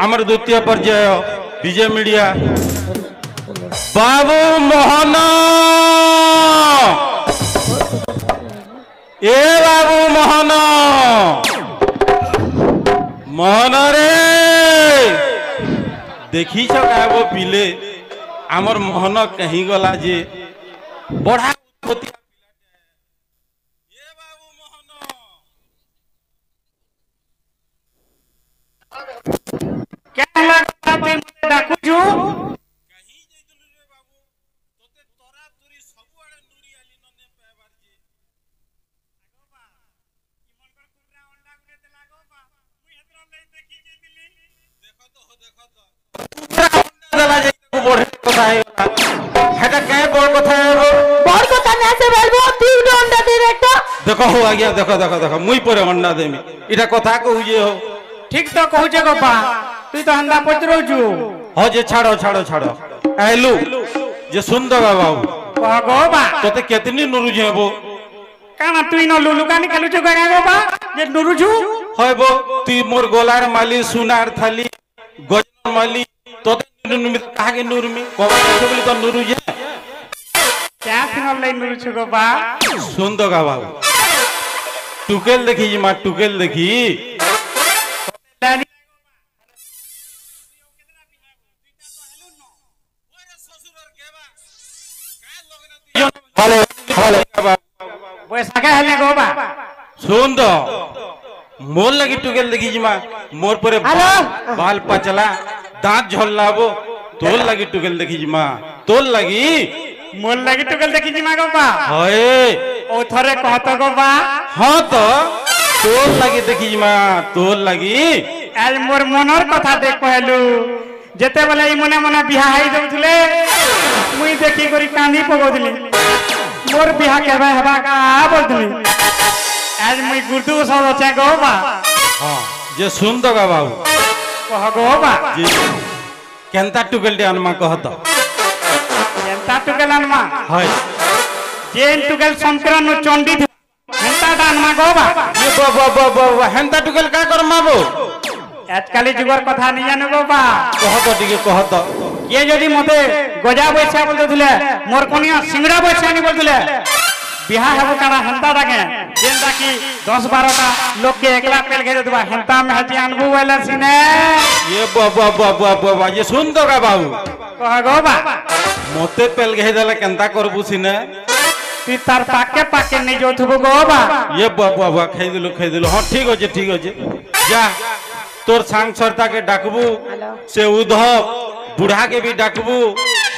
आमर द्वितीय पर्याय विजय मीडिया बाबू मोहन ए बाबू मोहन मोहन रे देखी क्या वो पिले आमर मोहन कहीं गला जे बढ़ा क्या लगा ते मते डाकू छु कहीं जइतलु रे बाबू तोते तोरा तुरी सबुआडे नुरी आली नने पेबार जे आगो बा इमन कर कुकरा अंडा गुडे ते लागो बा मुई हेतरा लई देखि जइबिली देखो तो कुकरा अंडा दला जे बड़े कथा हेला हेटा काहे बड़ कथा हेबो बड़ কথা না সে বলবো তিনটা अंडा दे একটা देखो हो आ गया देखो देखो देखो मुई पर अंडा देमी इटा कथा कहू जे हो ठीक तो कहू जे गो बा तू तो अंडा पचरो छु हो जे छाड़ो छाड़ो छाड़ो आइलु जे सुंदर बाबू कहगो बा तोते केतनी नुरु जेबो काना तू नो लुलु कानी खेलु छु गगा गो बा जे नुरु छु होइबो तू मोर गोलार माली सुनार थाली गजन माली तोते नुरु कागे नुरमी कोबा बोली तो नुरु जे क्या सिंगल लई नुरु छु गो बा सुंदर बाबू टुकेल देखी जी मां टुकेल देखी हेलो हेलो पैसा के हले गो बा सुन दो मोर लगी टुकेल देखी जी मां मोर परे बाल पचला दांत झोललाबो तोल लगी टुकेल देखी जी मां तोल लगी मोल लगी टुकल देखि जिमा गो बा होए ओ थरे कहत गो बा हां तो तोल लगी देखी जी मां तोल लगी आज मोर मनर कथा देख कहलु जेते बेले ई मने मने बिहा हाई दउथले मुई देखि करी कांदी पगोदली मोर बिहा केबे हेबा का बोलथली आज मुई गुरदु सब रचे गो बा हां जे सुन दो गा बाबू कह गो बा जी केनता टुकेल दे अनमा कहत एंता टुकेल अनमा हाय जेन टुकेल संक्रांत नु चंडी हेंता दानमा गो बा ये बा हेनता टुकेल का कर माबो आजकाली जुगर कथा नहीं जानो गो बा कहत टिके कहत ये जदि मते गजा बैसा बोलते थले मोर कोनिया सिंगड़ा बैसा नहीं बोलते बिहा हेबो काना हंता डाके जेनता की 10-12 टा लोग के एकला पेल घेरे दबा हंता में हजी अनबु वाला सिने ये बा ये सुन दो गा बाबू कह गो बा मते पेल घे देला केनता करबु सिने ती तार पाके नहीं जोथबो गो बा ये बा खाई दिलो हां ठीक होजे जा तोर सांग सरता के डाकबू से उधव बूढ़ा के भी डाकबू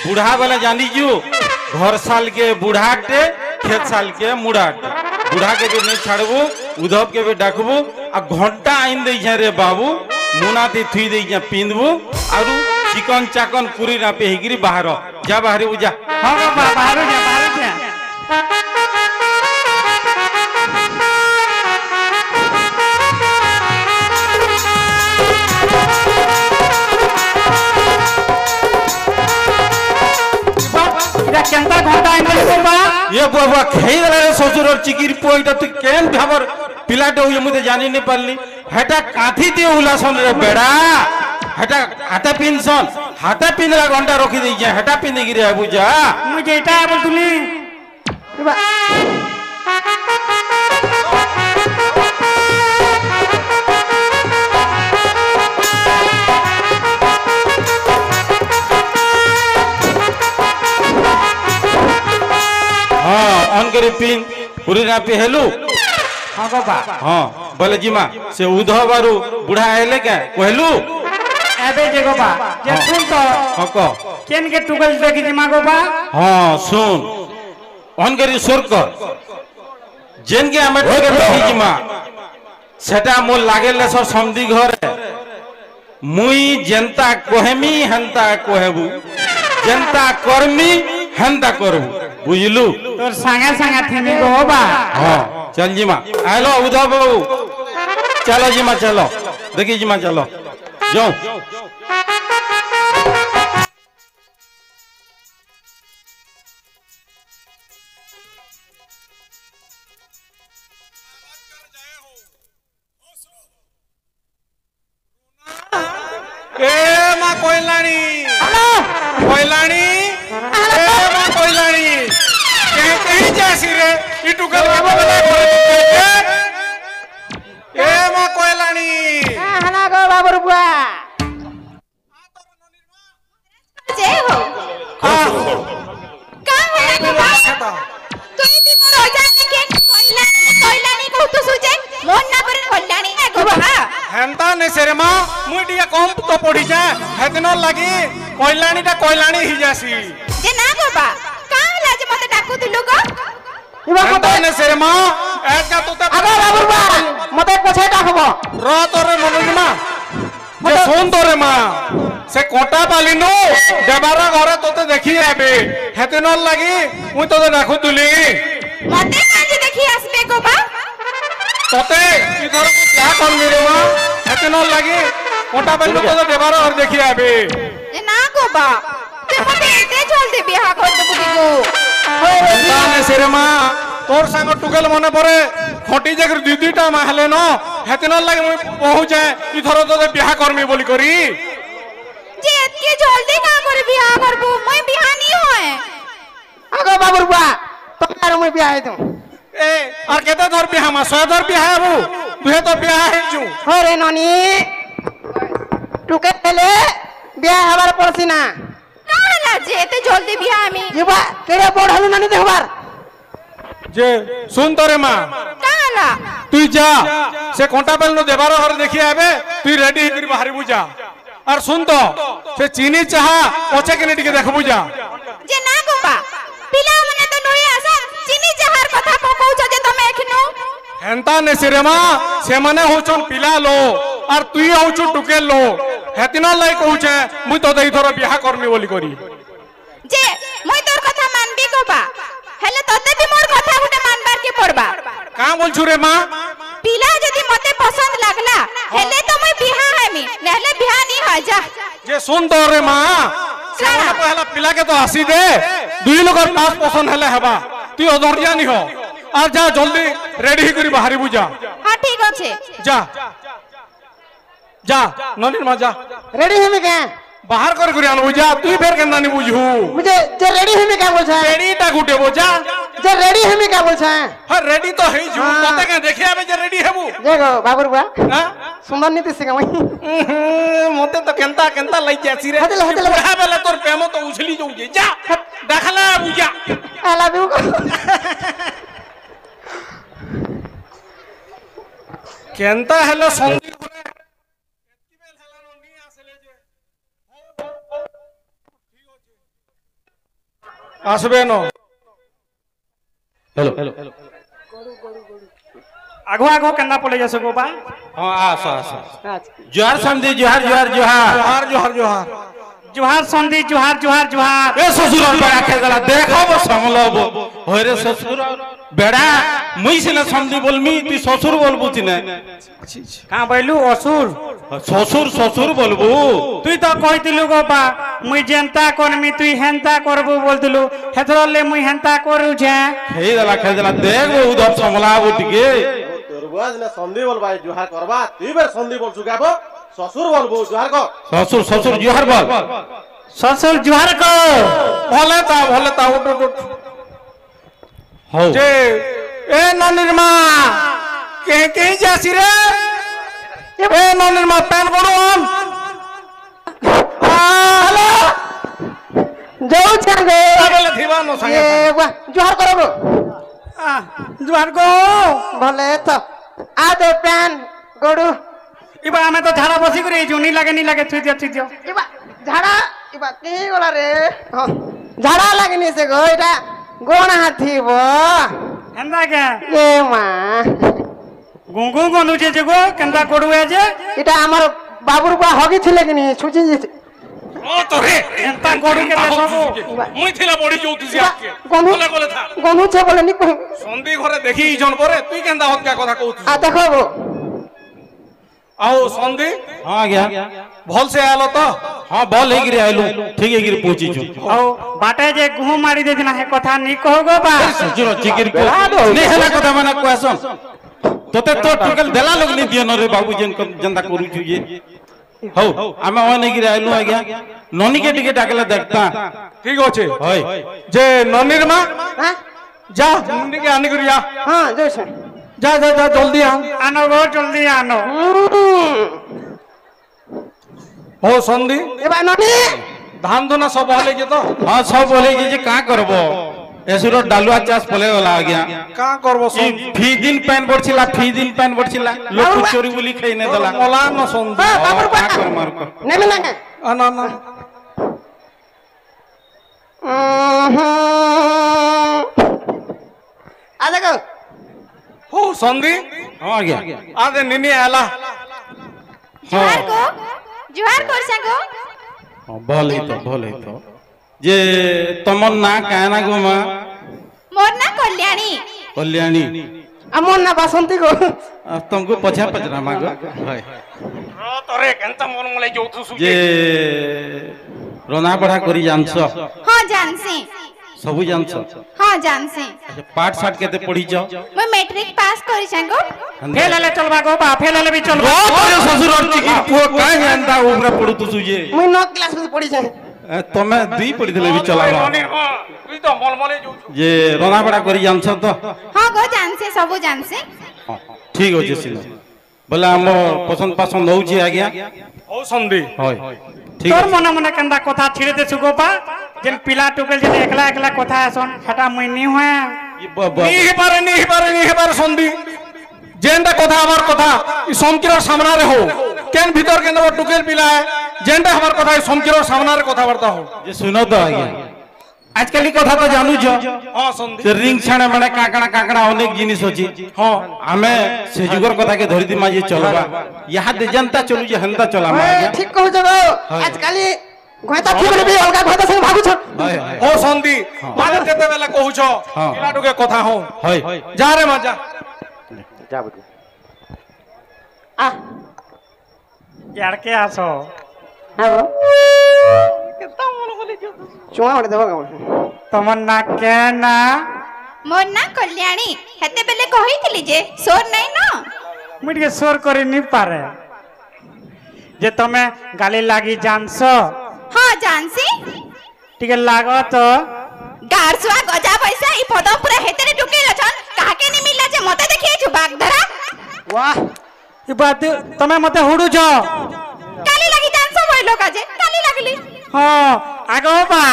बूढ़ा वाला जानी जू घर साल के बूढ़ाटे खेत साल के मुड़ाटे बूढ़ा के भी नहीं छाड़बू उधव के भी डाकबू आ घंटा आइन दे रे बाबू मुना ती थुई दे पिंदबू आरु चिकन चाकन पूरी ना पेहिगिरी बाहर जा बाहरी जा हां गो बा बाहर जा केनता घंटा आइले गो बा ये बाबा खेई रे ससुर और चिकिर पोइटा तू केन भाबर पिलाटे हुए मुते जानी नहीं पारली हेटा काथी दे उलासन रे बेड़ा हेटा हाथा पिनला घंटा रखी दे जे हेटा पिन गिरे बुझा मुझे एटा बोलतुली हां ऑन करे पिन पूरी ना पे हेलू हां गो बा हां बोले जीमा से उधव बारू बूढ़ा आइले के कहलू एबे जे गो बा जे सुन तो हां को केन के टुकल देखि जिमा गो बा हां सुन ऑन करी सुर कर जेन के हम टुके देखि जीमा सेटा मोर लागेले सब समधी घर मुई जनता कोहेमी हंता कोहेबू जनता कर्मी हंता करबू बुझलू तोर संगे थेमी गो बा हां चल जीमा आलो उधव बाबू चलो जीमा चलो देखी जीमा चलो जाओ কইলানি কইলানি এ মা কইলানি কেহি যাসি রে ই টুকেল বাবা বেলা এ মা কইলানি হানা গো বাবুর বুয়া जय हो का है बाबा তুই দি মোর অজানে কে কইলানি কহতু সুজে মন না করে কইলানি এ গো বাবা হেনতা নে সেরে মা মুই টিকে কম তো পড়ি যা হেদিন লাগি কইলানিটা কইলানি হি যাসি যে না বাবা কা লাজ মতে ডাকু দিলু গো হেনতা নে সেরে মা একা তোতে আগো বাবুর বুয়া মতে পছে ডাকবো র তোরে মনোজ মা যে শুন তোরে মা সে কোটা পালিনু দেবার ঘরে তোতে দেখি যাবে হেদিন লাগি মুই তোতে ডাকুতুলি মতে কাজে দেখি আসবে গো বা তোতে কি ধর মু ক্যা করবি রে মা হেদিন লাগি কোটা পালিনু তোতে দেবার ঘরে দেখি যাবে এ না গো বা তে মতে এতে জলদি বিয়া কর দেবু কি গো তানে সেরে মা তোর সাঙ্গ টুকেল মনে পড়ে খটি জাগর দুইটা মা হেলে ন হেদিন লাগি মুই পহুঁচে ই ধর তোতে বিয়া করমি বলি করি যে এতকে জলদি কা করে বিয়া করবু মই বিয়া নি হয় আগো বাবুর বুয়া তোমার মই বিয়া হইতো এ আর কেতে ধর বিয়া মা সয় ধর বিয়া হবু তুই তো বিয়া হইছু হরে ননি টুকে পেলে বিয়া হবার পড়ছি না কা হলা যে এতে জলদি বিয়া আমি ইবা কেড়ে বড় হলু নানি দেখবার যে শুন তোরে মা কা হলা তুই যা সে কোটা বেল দেবার ঘরে দেখি আবে তুই রেডি হইকি বাহারিবু যা আর শুন তো সে চিনি চাহা পছে কিনে টিকে দেখবু যা যে না গো বা পিলা মনে তো নই আসা চিনি চাহার কথা পকৌছ যে তুমি এখনো হেনতা নে সেরে মা সে মানে হউছন পিলা লো আর তুই হউছু টুকেল লো হেতিন লাই কହୁছে মুই তো দেই ধর বিয়া করমি বলি করি যে মই তোর কথা মানবি গো বা হেলে ততে বি মোর কথা গুটে মানবার কে পড়বা কা বলছু রে মা পিলা যদি মতে পছন্দ লাগলা হেলে তো মই বিয়া হামি নহলে বিয়া নি হয় যা যে শুন তো রে মা সে মানে পহলা পিলাকে তো আসি দে দুই লোকর পাস পছন্দ হেলে হেবা তুই অধরিয়া নি হ আর যা জলদি রেডি করি বাহারিবু যা হ্যাঁ ঠিক আছে যা যা ননির মা যা রেডি হমি কে বাহার করে আনবু যা তুই ফের কেন নি বুঝু মুঝে যে রেডি হমি কে বলছে রেডিটা গুটেবো যা যে রেডি হমি কে বলছে হ্যাঁ রেডি তো হইছু তোতে কে দেখি আবে যে রেডি হেবু দেখো বাবুর বুয়া হ্যাঁ সুন্দর নীতি শিখাই মতে তো কেনতা কেনতা লাই যাছি রে হাতেলে, হাতেলে। বুড়া বেলা তোর প্রেম তো উছলি যাউছে যা দেখালা বুঝা আই লাভ ইউ কেনতা হেলো সঙ্গী করে এতকি বেল হেলানো নি আসলে যে আসবে ন हेलो आगो आगो केना पड़े जैसे गो बा हां आस आस जोहार समझी जोहार जोहार जोहार जोहार जोहार जोहार जुहार संधि जुहार जुहार जुहार ए ससुर बेड़ा खे गला देखब समलब होरे ससुर बेड़ा मुई सिना समझी बोलमी तू ससुर बोलबू तिने कहाँ बैलू असुर ससुर ससुर बोलबू तुई तो कहतिलु गो बा मुई जेंता करमी तुई हेंता करबू बोलतिलु हेथरले मुई हेंता करू छे खेई देला देख उधर समलाबू टिके তোর বুয়াজ না সন্ধি বলবা জোহার করবা তুই বের সন্ধি বলছু গাবো শ্বশুর বলবো জোহার কর ससुर ससुर जोहार बोल ससुर जुहार को भले ता उठ उठ उठ हो जे ए ननिरमा के जासी रे ए ननिरमा पैन कोन हेलो যাও ছাঙ্গে बोले थिबानो संगे এ বুয়া জোহার করবো जुहार को ভলে তো আ দে প্যান গড়ু इबा हमें तो झाड़ा बसी करे जो नी लागे छुई दियो ইবা ঝাড়া ইবা কি গলা রে ঝাড়া লাগনি সে গো এটা গোনা হাতিব हेंदा के এ মা गुंगु गनु जे गो केंदा कोडुए जे এটা আমার বাবুর বা হগি ছিলে কিনি ছুচি ओ तो रे हेंता कोडु के देखो मुई थिला बड़ी जोतिसी आके গনু बोले बोले था গনু ছে বলে নি কই संदी घरे देखी जन परे तुई केंदा हत का कथा कहू আ দেখো आओ संदी हाँ गया भल से आलो तो हाँ बॉल है गिरे आइलू ठीक है गिरे पहुंची छु औ बाटे जे गुहू मारी देना है कथा नी कहो गो बा सजुरो चिकिर को नहीं हला कथा माना क्वेश्चन तोते तो टोकल देला लोग नहीं दियो न रे बाबू जन जनता करू छु ये ହଉ ଆମେ ଅନ ନେଇକିରି ଆଇଲୁ ଆଜ୍ଞା ନନିକେ ଟିକେ ଡାକଲେ ଦେଖତା ঠিক আছে ହଇ যে ননির মা হ্যাঁ যা ননিকে আনি করি যা হ্যাঁ যাইছ যা যা যা জলদি আন আনো গো জলদি আনো ও সন্ধি এবার ননি ধান ধুনা সব হলে যেত ହଁ ସବୁ ବୋଲେ ଯେ କାଁ କରବ ଏସୁର ଡାଲୁଆ ଚାଷ ପଲେ ଗଲା ଆଜ୍ଞା কা করবো ଇ ଫି ଦିନ ପାନ୍ ପଡଥିଲା ଫି ଦିନ ପାନ୍ ପଡଥିଲା ଲୋକ ଚୋରି ବୋଲି ଖାଇ নে ଦେଲା মলা ন সন্ধি କାଁ କରମା ରୁକ নেমে না কে না না আ দেখো ও সন্ধি ହଁ ଆଜ୍ଞା আদে নিনি আলা জুহার গো জুহার করছা গো ହଁ ଭଲ ହେଇତ ଯେ ତମର ନାଁ କାଁ ନା ଗো ମା মোর না কল্যাণী କଲ୍ୟାଣୀ আমার না বাসন্তী গো ଆଉ ତମକୁ ପଛା ପଚରା ମା ଗো ହଏ তোরে কেনতা মন মলাই যৌথু ଯେ ରନ୍ଧା ବଢା କରି ଜାଣିଛ হ্যাঁ জানছি ସବୁ ଜାଣିଛ হ্যাঁ জানছি ପାଠ ସାଠ କେତେ ପଢିଛ মই মেট্রিক পাস করিছা গো ফেল হলে চলবা গো বা ফেল হলে বি চলবা শ্বশুর চিকির পুଅ କାହିଁ ଏନ୍ତା ଉପରେ ପଢୁତୁଛୁ ଯେ মুই 9 ক্লাস में পড়িছে ତମେ ଦୁଇ ପଢିଥିଲେ ବି ଚଲାବ তুই তো মলমলে যৌথু ଯେ ରନ୍ଧା ବଢା କରି ଜାଣିଛ ତ হ্যাঁ গো জানছি সবু জানছি ହଁ, ଠିକ ଅଛି ସିନା ବୋଲେ ଆମ ପସନ୍ଦ ପାସନ୍ଦ ହଉଛି ଆଜ୍ଞା ও সন্ধি ହଏ ଠିକ তোর ଅଛି মনে মনে কেনটা কথা ছিড়ে দেছু গো বা যেন পিলা টুকেল যেন একলা একলা কথা আসন সেটা মুই নি হয় ই ব- নি হেপারে সন্ধি যেনটা কথা আমার কথা ই সমকির সামনারে হো কেন ভিতর কেন টুকেল পিলায় যেনটা আমার কথা ই সমকির সামনারে কথাবার্তা হো ଯେ ଶୁନ ତ ଆଜ୍ଞା ଆଜିକାଲି କଥା ତ ଜାଣୁଛ হ্যাঁ সন্ধি ସେ ରିଙ୍ଗ ଛାଣେ ମାନେ କାକଣା ଅନେକ ଜିନିଷ ଅଛି হ্যাঁ ଆମେ ସେ ଯୁଗର କଥା କେ ଧରିତି ମାଝି ଚଲବା ଇହାଦେ ଯେନ୍ତା ଚଲୁଛେ ହେନ୍ତା ଚଲାମା ଆଜ୍ଞା ঠিক কହୁছ গো আজকালি ঘয়তা থিবলে বি অলগা ঘয়তা সঙ্গে ভাগুছ ହଏ ହଏ ও সন্ধি মানে যেতেবেলে কহুছ হ্যাঁ। পিলাটুকে কথা হো ହଏ যা রে মা যা যা বুঝ আ ইয়ারকে আসো হ্যাঁ চুমা ওটা দেবো কেমন তোমার না কে না মোর না কল্যাণী হেতে বেলে কহিছিলি যে সোর নাই না মুই টিকে সোর করে নি পারে যে তুমি গালি লাগি জানছ হ্যাঁ জানছি টিকে লাগ তো গারসুয়া গজা পয়সা ই পদমপুরা হেতেরে ঢুকেই আছন কাকে নি মিলা যে মতে দেখিয়েছু বাগধারা বাহ এবার তুমি মতে হুড়ুছ কালি লাগি জানছ বইল কাজে কালি লাগলি হ্যাঁ আগো বা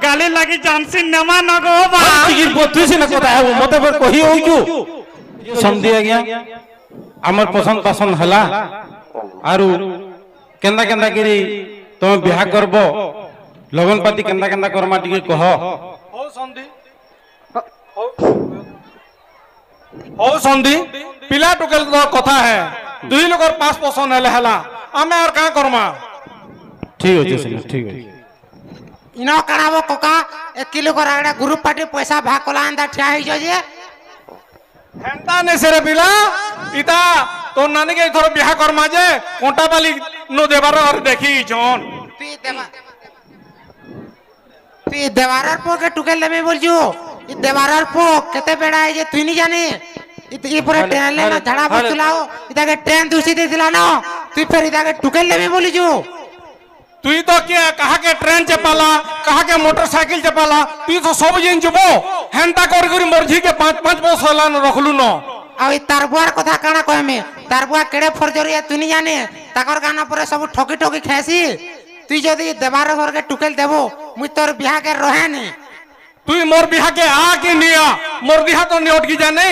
গালি লাগি জানছি নেমা নগো বা ଚିକିର ପୁଅ ତୁଇ ସିନା କଥା ହେବୁ ମତେ ଫେର କହି ହଉଛୁ ସମଧି ଆଜ୍ଞା ଆମର ପସନ୍ଦ ପାସନ୍ଦ ହେଲା ଆରୁ କେନ୍ତା କେନ୍ତା କରି ତମେ ବିହା କରବ লগন পাতি কেন্তা কেন্তা করমা টিকে কহ ও সন্ধি ও সন্ধি পিলা টুকেল তো কথা হে দুই লোকর পাঁচ পছন্দ হেলে হেলা আমি আর কা করমা ঠিক আছে সিনা ঠিক আছে ইন কাড়াবো ককা 1 কিলো করে একটা গ্রুপ পার্টি পয়সা ভাগ কলা আন্দা ঠিয়া হইছ যে হেন্তা নে সেরে পিলা ইতা তোর নানিকে এথর বিহা করমা যে কোঁটা বালি নো দেবার আর দেখি জন তুই দেওয়ারার পোকে টুকেল দেবে বলছু ই দেওয়ারার পোক কেতে বেড়া যে তুই নি জানি ই পরে ট্রেন লে না ঝাড়া বসলাও ইতাকে ট্রেন দুসি দিছিলা না তুই ফের ইতাকে টুকেল দেবে বলিছু তুই তো কে কাহাকে ট্রেন চেপালা কাহাকে মোটরসাইকেল চেপালা তুই তো সব জিন যাবো হেন্তা করি করি মরঝি কে 5-5 বছর হলান রখলু ন আর এই তার বুয়ার কথা কানা কহমে তার বুয়া কেড়ে ফরজরিয়া তুই নি জানি তাকর গানা পরে সব ঠকি ঠকি খেসি তুই যদি দেবার ঘরকে টুকেল দেবো মুই তোর বিহাকে রহেনি তুই মোর বিহাকে আ কি নিয়া মোর বিহা তো নিয়টকি জানে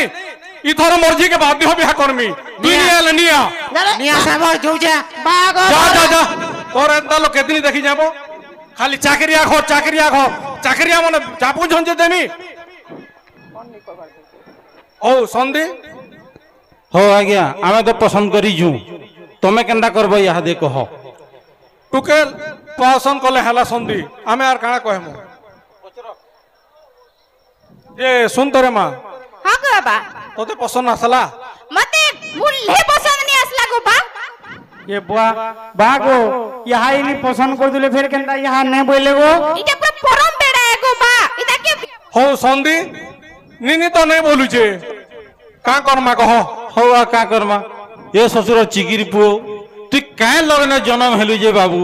ইথর মরঝি কে বাদ দিও বিহা করমি তুই নিয়া লে নিয়া নিয়া সাব যৌছে বাগ যা যা যা তোর এন্তা লোক কেদিনি দেখি যাব খালি চাকরিয়া মানে চাপু ঝঞ্ঝে দেমি ও সন্ধি হো আজ্ঞা আমি তো পছন্দ করিছু তুমি কেন্তা করব ইহাদে কহ টুকেল পছন্দ কলে হেলা সন্ধি আমি আর কাଣା কহেমু এ শুন তোরে মা হ্যাঁ গো বাবা তোতে পছন্দ আসলা মতে মুল্হে পছন্দ নি আসলা গো বা ये बुआ बागो यहाँ इनी पसंद कर दिले फिर केनता यहाँ नहीं बोले गो এটা পুরো পরম বেড়া গো বা এটা কে হো সন্ধি নিনি তো নেই বলুছে কা করমা কহ হো কা করমা এ শ্বশুর চিকির পুଅ তুই কাঁ লগ্নে জন্ম হেলু যে বাবু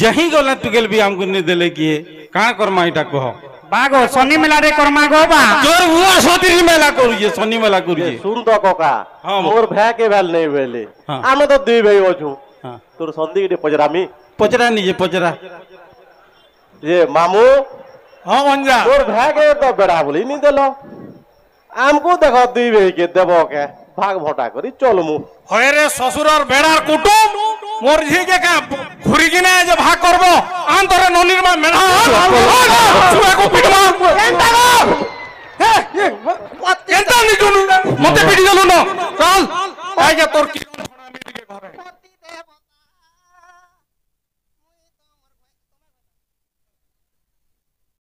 যহি গলে টুকেল বি আমକୁ নি দেলে কিয়ে কাঁ করমা এটা কহ বাগো শনি মেলারে কর্মা গো বা তোর হুয়া সতীর মেলা করুছে শনি মেলা করুছে শুন তো ককা হ্যাঁ, মোর ভ্যা কে ভ্যাল নেই বেলে হ্যাঁ। আমি তো দুই ভাই অছু হ্যাঁ। তোর সন্ধি কে পচরামি পচরা নিজে পচরা যে মামু হ্যাঁ মঞ্জা তোর ভ্যা কে তো বেড়া বলি নি দেল আমকো দেখো দুই ভাই কে দেব কে ভাগ ভটা করি চলমু হয় রে শ্বশুরর বেড়ার কুটুম মোর ঝিকে কা ঘুরি কিনা যে ভাগ করব আন্তরে ননির মা মেলা তুইকো পিটমা এন্টা গো এন্টা নি জুনু মতে পিটি গেল না চল আই যে তোর কি